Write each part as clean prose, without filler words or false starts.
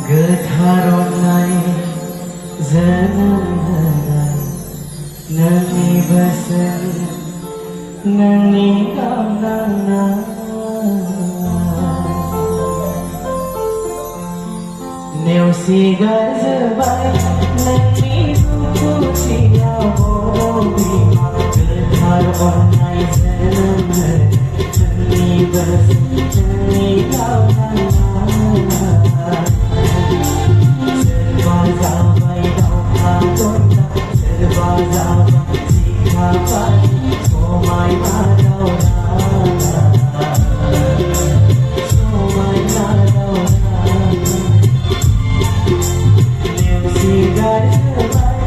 गोथार अननाय जोनोम होनाय नोंनि बोसोन नोंनि गांनांनाय नेवसिगारजोब्बाय नोंनि दुखुथियाव बिमा गोथार अननाय जोनोम होनाय नोंनि बोसोन नोंनि गांनांनाय सोरबा जाबाय दावहा गंगा सोरबा जाबाय सिखाबारि समायना दावरा समायना दावरा नेवसिगारजोब्बाय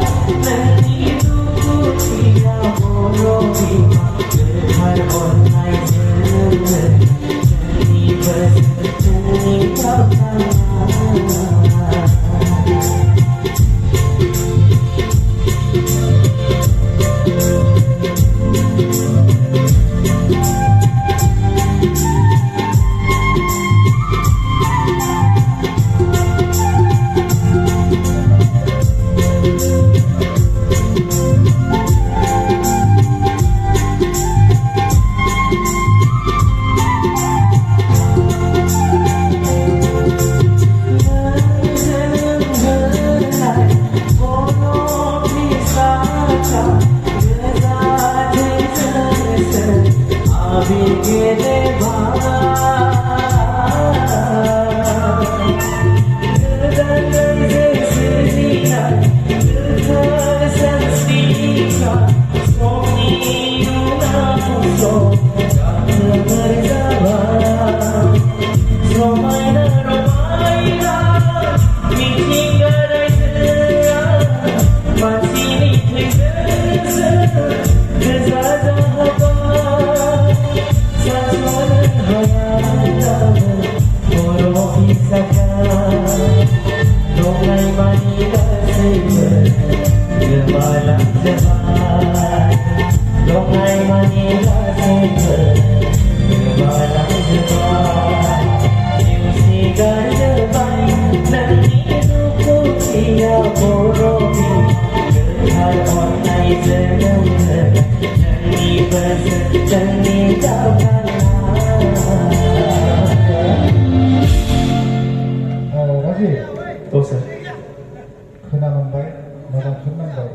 नोंनि दुखुथिया बर' बिमा गोथार अननाय जोनोम होनाय नोंनि बोसोन नोंनि गांनांनाय खोनानांबाय मोजां खोनानांबाय